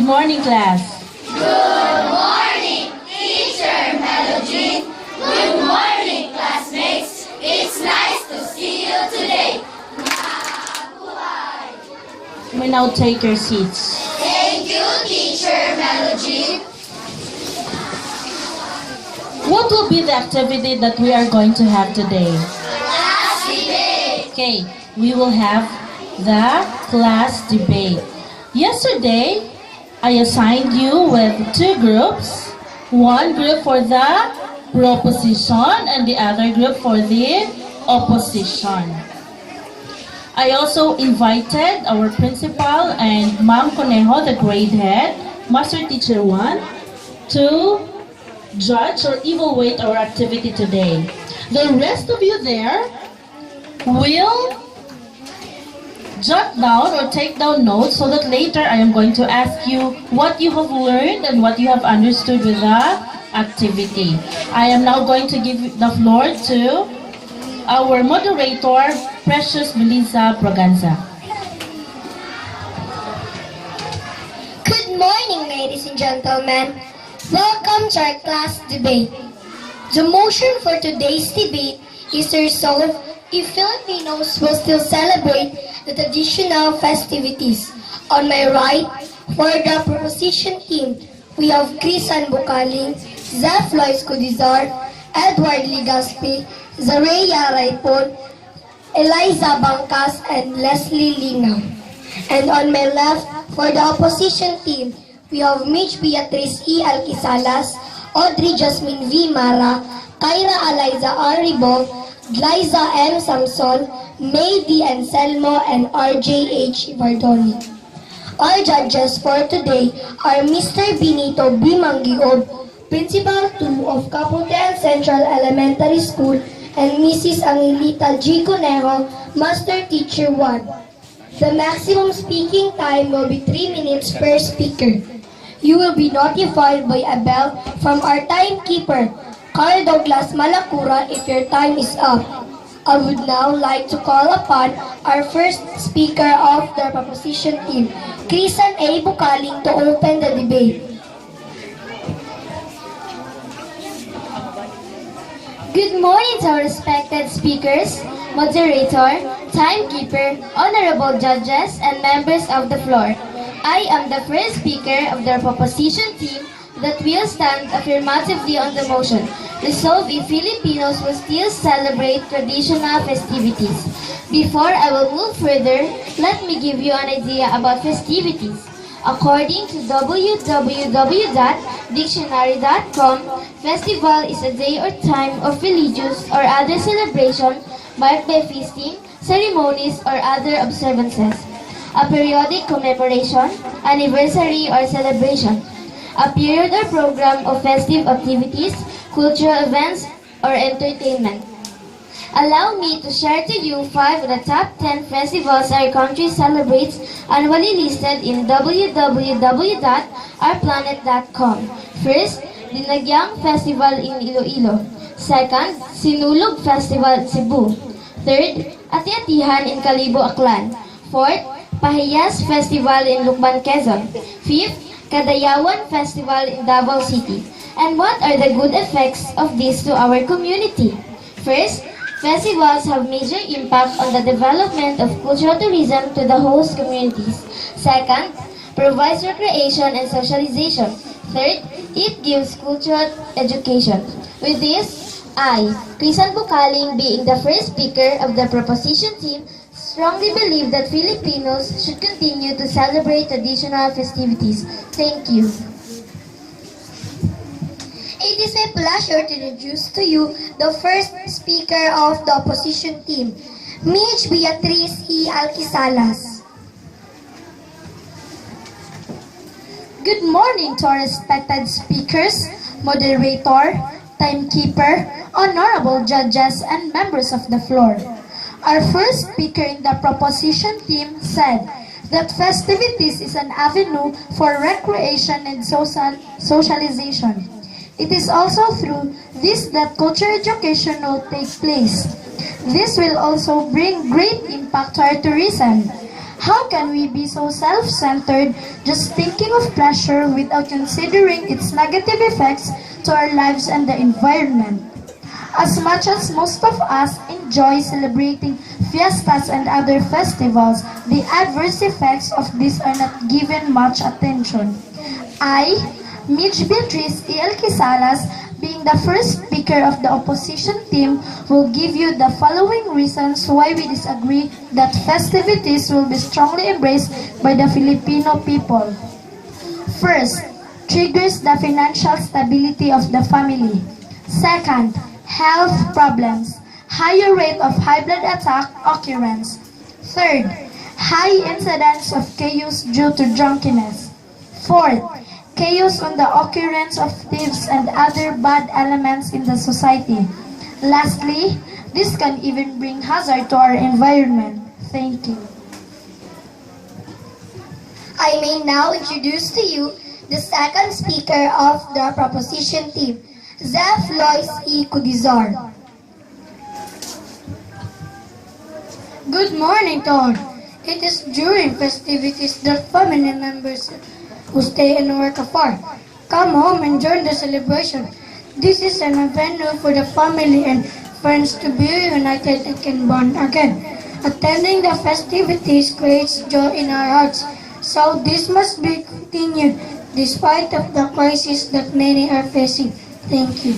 morning, class. Good morning, Teacher Melody. Good morning, classmates. It's nice to see you today. Mabuhay. You may now take your seats. Thank you, Teacher Melody. What will be the activity that we are going to have today? Class debate. Okay, we will have the class debate. Yesterday, I assigned you with two groups. One group for the proposition and the other group for the opposition. I also invited our principal and Ma'am Conejo, the grade head, Master Teacher 1, to judge or evaluate our activity today. The rest of you there will jot down or take down notes so that later I am going to ask you what you have learned and what you have understood with the activity. I am now going to give the floor to our moderator, Precious Melissa Braganza. Good morning, ladies and gentlemen. Welcome to our class debate. The motion for today's debate is to resolve if Filipinos will still celebrate the traditional festivities. On my right, for the proposition team, we have Crisan Bukaling, Zeph Lois Cudizar, Edward Ligaspi, Zareya Raipon, Eliza Bangkas, and Leslie Lingaw. And on my left, for the opposition team, we have Mitch Beatrice E. Alquisalas, Audrey Jasmine V. Mara, Kyra Eliza R. Ribong, Liza M. Samson, May D. Anselmo, and R.J. H. Vardoni. Our judges for today are Mr. Benito B. Mangiob, Principal 2 of Capotean Central Elementary School, and Mrs. Angelita G. Conejo, Master Teacher 1. The maximum speaking time will be 3 minutes per speaker. You will be notified by a bell from our timekeeper, Carl Douglas Malacura, if your time is up. I would now like to call upon our first speaker of the proposition team, Crisan A. Bukaling, to open the debate. Good morning to our respected speakers, moderator, timekeeper, honorable judges, and members of the floor. I am the first speaker of the proposition team that will stand affirmatively on the motion. Resolve if Filipinos will still celebrate traditional festivities. Before I will move further, let me give you an idea about festivities. According to www.dictionary.com, festival is a day or time of religious or other celebration marked by feasting, ceremonies, or other observances. A periodic commemoration, anniversary, or celebration. A period or program of festive activities, cultural events, or entertainment. Allow me to share to you 5 of the top 10 festivals our country celebrates annually listed in www.ourplanet.com. First, Dinagyang Festival in Iloilo. Second, Sinulog Festival in Cebu. Third, Ati-Atihan in Kalibo, Aklan. Fourth, Pahiyas Festival in Lukban, Quezon. Fifth, Kadayawan Festival in Davao City. And what are the good effects of this to our community? First, festivals have major impact on the development of cultural tourism to the host communities. Second, provides recreation and socialization. Third, it gives cultural education. With this, I, Crisan Bukaling, being the first speaker of the proposition team, strongly believe that Filipinos should continue to celebrate traditional festivities. Thank you. It is a pleasure to introduce to you the first speaker of the opposition team, Mitch Beatrice E. Alquisalas. Good morning to our respected speakers, moderator, timekeeper, honorable judges, and members of the floor. Our first speaker in the proposition team said that festivities is an avenue for recreation and socialization. It is also through this that culture education will take place. This will also bring great impact to our tourism. How can we be so self-centered, just thinking of pleasure without considering its negative effects to our lives and the environment? As much as most of us enjoy celebrating fiestas and other festivals, the adverse effects of these are not given much attention. I, Mitch Beatriz E. L. Quisalas, being the first speaker of the opposition team, will give you the following reasons why we disagree that festivities will be strongly embraced by the Filipino people. First, triggers the financial stability of the family. Second, health problems, higher rate of high blood attack occurrence. Third, high incidence of chaos due to drunkenness. Fourth, chaos on the occurrence of thieves and other bad elements in the society. Lastly, this can even bring hazard to our environment. Thank you. I may now introduce to you the second speaker of the proposition team, Zeph Lois E. Cudizar. Good morning to all. It is during festivities that family members who stay and work afar come home and join the celebration. This is an avenue for the family and friends to be united and can bond again. Attending the festivities creates joy in our hearts, so this must be continued despite of the crisis that many are facing. Thank you.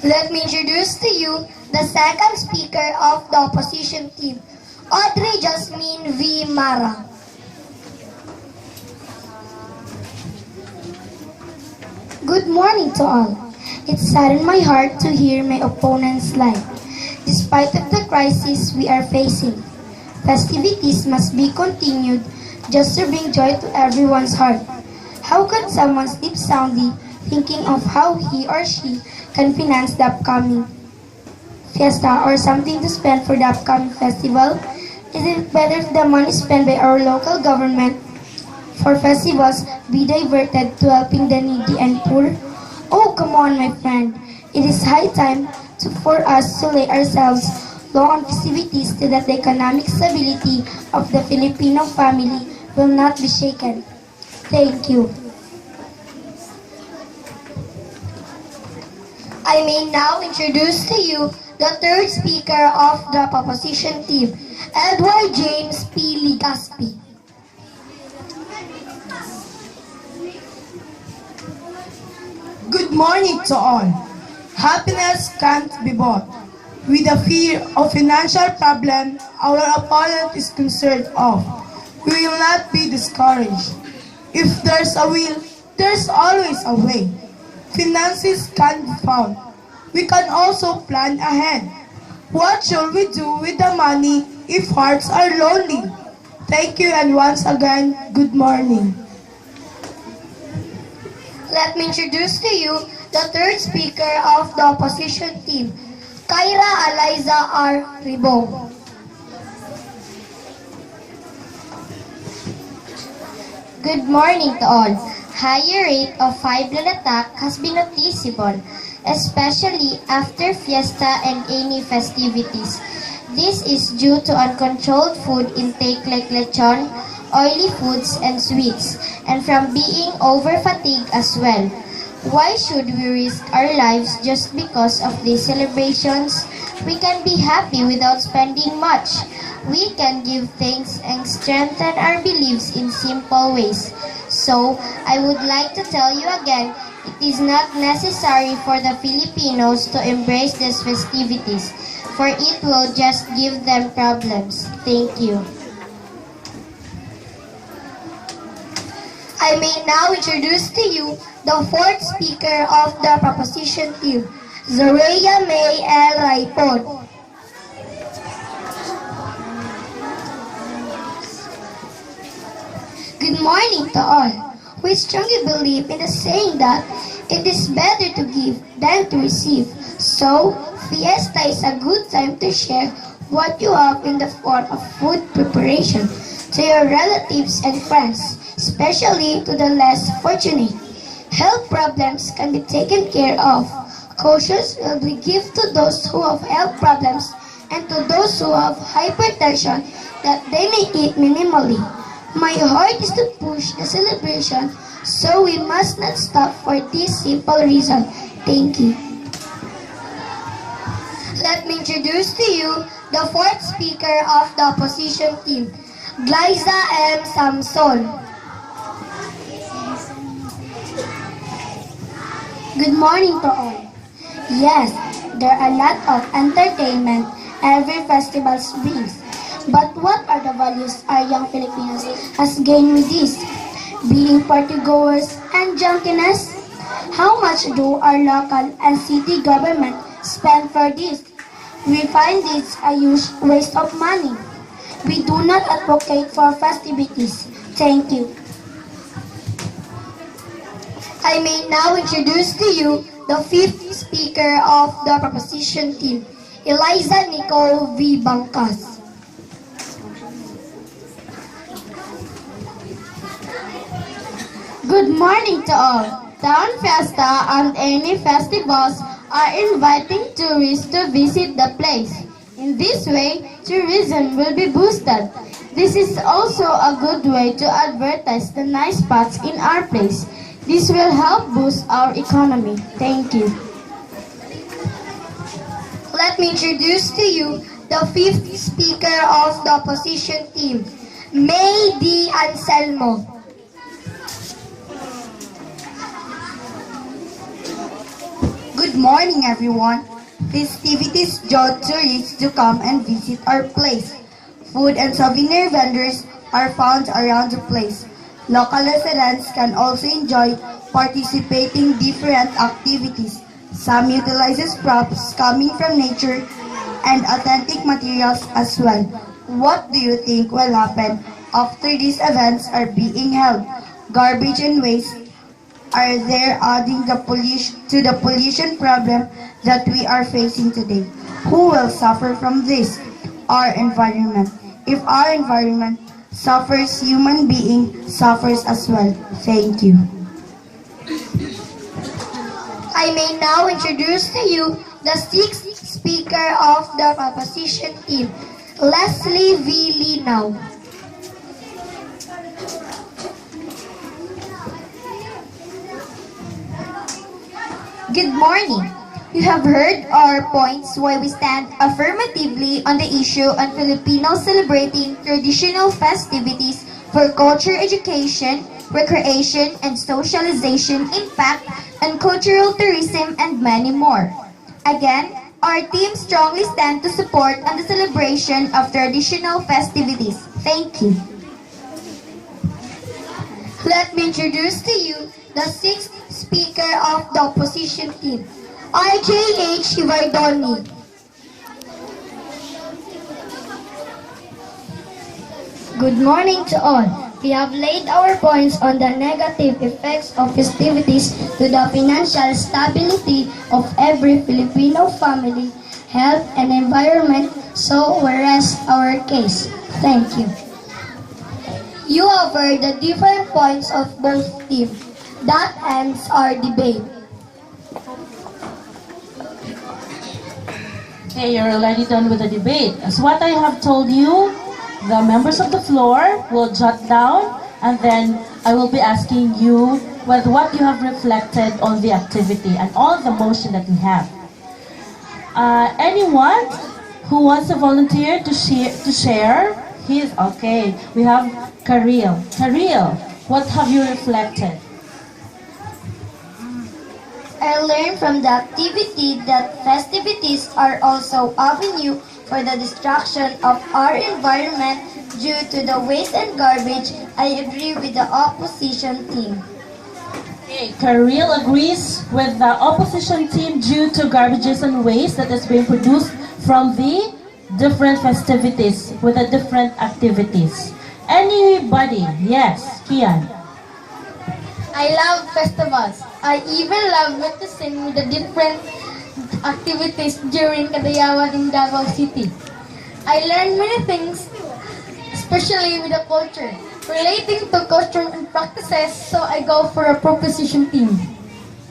Let me introduce to you the second speaker of the opposition team, Audrey Jasmine V. Mara. Good morning to all. It saddened my heart to hear my opponents lie. Despite of the crisis we are facing, festivities must be continued just to bring joy to everyone's heart. How can someone sleep soundly thinking of how he or she can finance the upcoming fiesta or something to spend for the upcoming festival? Is it better if the money spent by our local government for festivals be diverted to helping the needy and poor? Oh, come on, my friend. It is high time for us to lay ourselves low on festivities so that the economic stability of the Filipino family will not be shaken. Thank you. I may now introduce to you the third speaker of the proposition team, Edward James P. Ligaspi. Good morning to all. Happiness can't be bought. With the fear of financial problem our opponent is concerned of, we will not be discouraged. If there's a will, there's always a way. Finances can be found. We can also plan ahead. What should we do with the money if hearts are lonely? Thank you, and once again, good morning. Let me introduce to you the third speaker of the opposition team, Kyra Eliza R. Ribong. Good morning to all. Higher rate of high blood attack has been noticeable, especially after fiesta and any festivities. This is due to uncontrolled food intake like lechon, oily foods, and sweets, and from being over-fatigued as well. Why should we risk our lives just because of these celebrations? We can be happy without spending much. We can give thanks and strengthen our beliefs in simple ways. So, I would like to tell you again, it is not necessary for the Filipinos to embrace these festivities, for it will just give them problems. Thank you. I may now introduce to you the fourth speaker of the proposition team, Zoreya May L. Raipon. Good morning to all. We strongly believe in the saying that it is better to give than to receive. So, fiesta is a good time to share what you have in the form of food preparation to your relatives and friends, especially to the less fortunate. Health problems can be taken care of. Cautions will be given to those who have health problems and to those who have hypertension that they may eat minimally. My heart is to push the celebration, so we must not stop for this simple reason. Thank you. Let me introduce to you the fourth speaker of the opposition team, Glyza M. Samson. Good morning to all. Yes, there are a lot of entertainment every festival brings. But what are the values our young Filipinos has gained with this? Being partygoers and junkiness? How much do our local and city government spend for this? We find this a huge waste of money. We do not advocate for festivities. Thank you. I may now introduce to you the fifth speaker of the proposition team, Eliza Nicole V. Bangkas. Good morning to all. Town Fiesta and any festivals are inviting tourists to visit the place. In this way, tourism will be boosted. This is also a good way to advertise the nice spots in our place. This will help boost our economy. Thank you. Let me introduce to you the fifth speaker of the opposition team, May D. Anselmo. Good morning, everyone. Festivities draw tourists to come and visit our place. Food and souvenir vendors are found around the place. Local residents can also enjoy participating different activities. Some utilizes props coming from nature and authentic materials as well. What do you think will happen after these events are being held? Garbage and waste are there adding to the pollution problem that we are facing today. Who will suffer from this? Our environment. If our environment suffers, human being suffers as well. Thank you. I may now introduce to you the sixth speaker of the opposition team, Leslie V. Linaw. Good morning. You have heard our points why we stand affirmatively on the issue on Filipinos celebrating traditional festivities for culture education, recreation, and socialization, impact on cultural tourism, and many more. Again, our team strongly stand to support on the celebration of traditional festivities. Thank you. Let me introduce to you the sixth speaker of the opposition team, RJH Ivardoni. Good morning to all. We have laid our points on the negative effects of festivities to the financial stability of every Filipino family, health, and environment, so we rest our case. Thank you. You have heard the different points of both teams. That ends our debate. Okay, you're already done with the debate. As what I have told you, the members of the floor will jot down, and then I will be asking you with what you have reflected on the activity and all the motion that we have. Anyone who wants to volunteer to share? He's okay. We have Karil. Karil, what have you reflected? I learned from the activity that festivities are also avenue for the destruction of our environment due to the waste and garbage. I agree with the opposition team. Okay, Karil agrees with the opposition team due to garbages and waste that is being produced from the different festivities with the different activities. Anybody? Yes, Kian. I love festivals. I even love witnessing the different activities during Kadayawan in Davao City. I learned many things, especially with the culture, relating to costume and practices, so I go for a proposition team.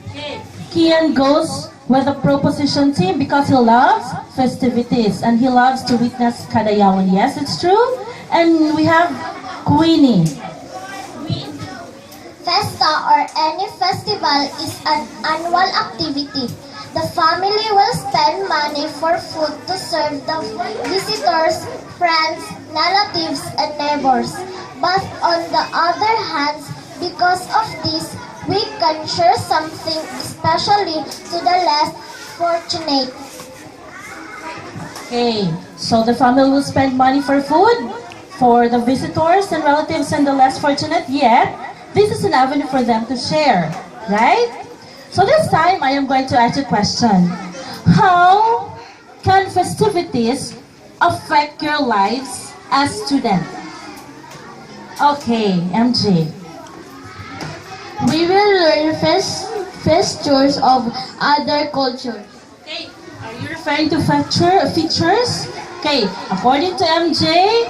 Okay. Kian goes with the proposition team because he loves festivities and he loves to witness Kadayawan. Yes, it's true. And we have Queenie. Festa or any festival is an annual activity. The family will spend money for food to serve the visitors, friends, relatives, and neighbors. But on the other hand, because of this, we can share something especially to the less fortunate. Okay, so the family will spend money for food for the visitors and relatives and the less fortunate, yet this is an avenue for them to share, right? So this time, I am going to ask you a question. How can festivities affect your lives as students? Okay, MJ. We will learn features of other cultures. Okay, are you referring to features? Okay, according to MJ,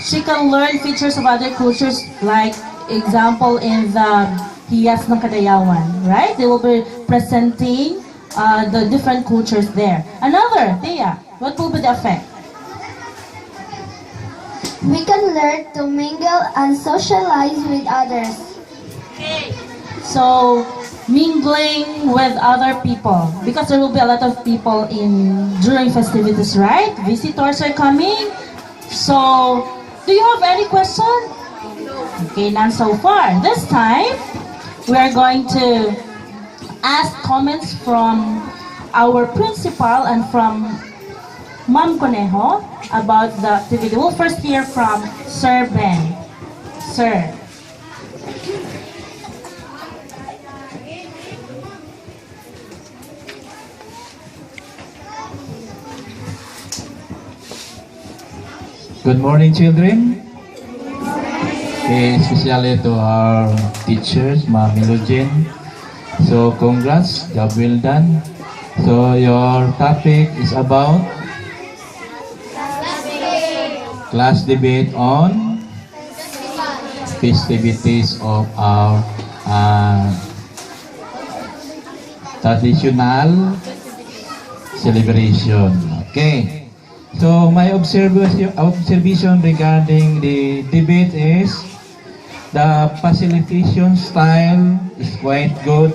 she can learn features of other cultures, like example in the Hiyas ng Kadayawan, right? They will be presenting the different cultures there. Another, Thea, what will be the effect? We can learn to mingle and socialize with others. Okay. So, mingling with other people, because there will be a lot of people during festivities, right? Visitors are coming. So, do you have any question? Okay, none so far. This time, we are going to ask comments from our principal and from Ma'am Conejo about the activity. We'll first hear from Sir Ben. Sir. Good morning, children. Okay, especially to our teachers, Ma'am Eugene. So, congrats, job well done. So, your topic is about class debate on festivities of our traditional celebration. Okay. So my observation regarding the debate is the facilitation style is quite good.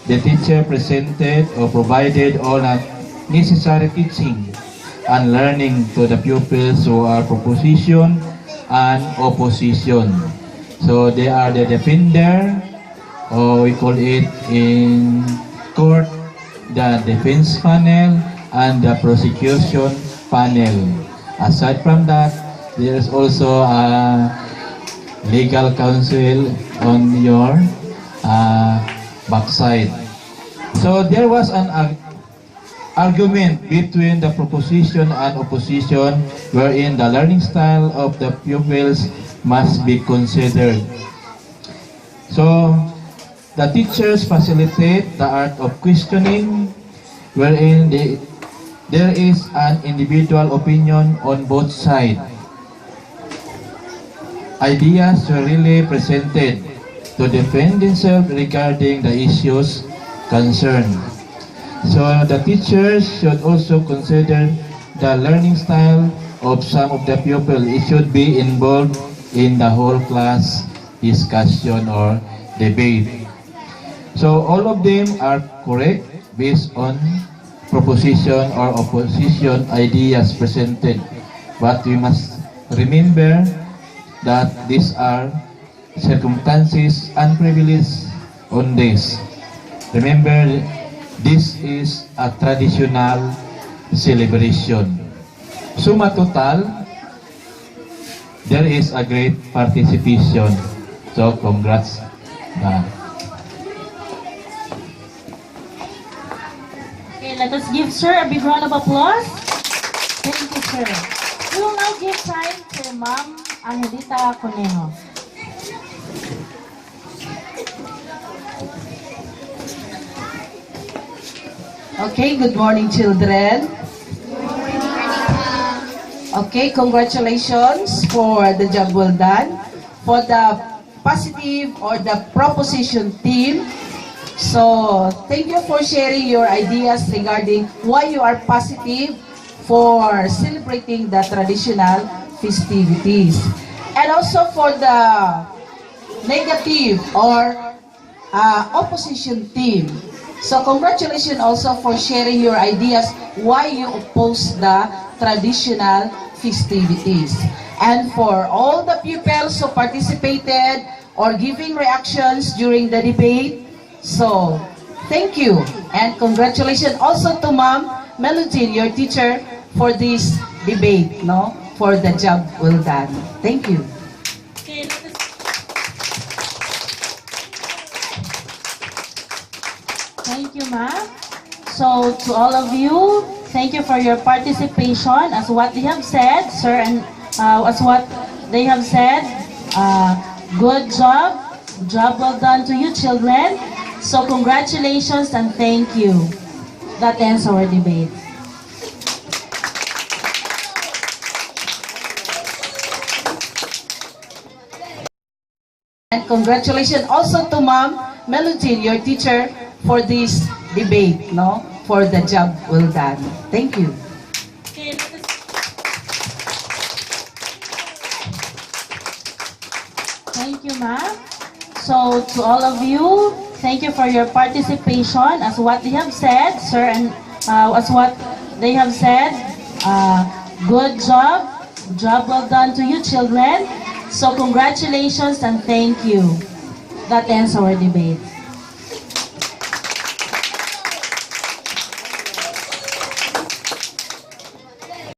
The teacher presented or provided all the necessary teaching and learning to the pupils who are proposition and opposition. So they are the defender, or we call it in court the defense panel and the prosecution panel. Aside from that, there is also a legal counsel on your backside. So there was an argument between the proposition and opposition wherein the learning style of the pupils must be considered. So the teachers facilitate the art of questioning wherein there is an individual opinion on both sides. Ideas were really presented to defend themselves regarding the issues concerned. So the teachers should also consider the learning style of some of the pupils. It should be involved in the whole class discussion or debate. So all of them are correct based on proposition or opposition ideas presented. But we must remember that these are circumstances and privileges on this. Remember, this is a traditional celebration. Suma total, there is a great participation. So congrats. Let us give Sir a big round of applause. Thank you, Sir. We will now give time to Ma'am Angelita Conejo. Okay, good morning, children. Okay, congratulations for the job well done. For the positive or the proposition team, So, thank you for sharing your ideas regarding why you are positive for celebrating the traditional festivities. And also for the negative or opposition team. So congratulations also for sharing your ideas why you oppose the traditional festivities. And for all the pupils who participated or giving reactions during the debate, so thank you and congratulations also to Ma'am Melody, your teacher, for this debate, no? For the job well done. Thank you. Thank you, ma'am. So, to all of you, thank you for your participation. As what they have said, sir, and as what they have said, good job. Job well done to you, children. So, congratulations and thank you. That ends our debate. And congratulations also to Ma'am Melody, your teacher, for this debate, no? For the job well done. Thank you. Thank you, ma'am. So, to all of you, thank you for your participation. As what they have said, sir, and as what they have said, good job. Job well done to you, children. So, congratulations and thank you. That ends our debate.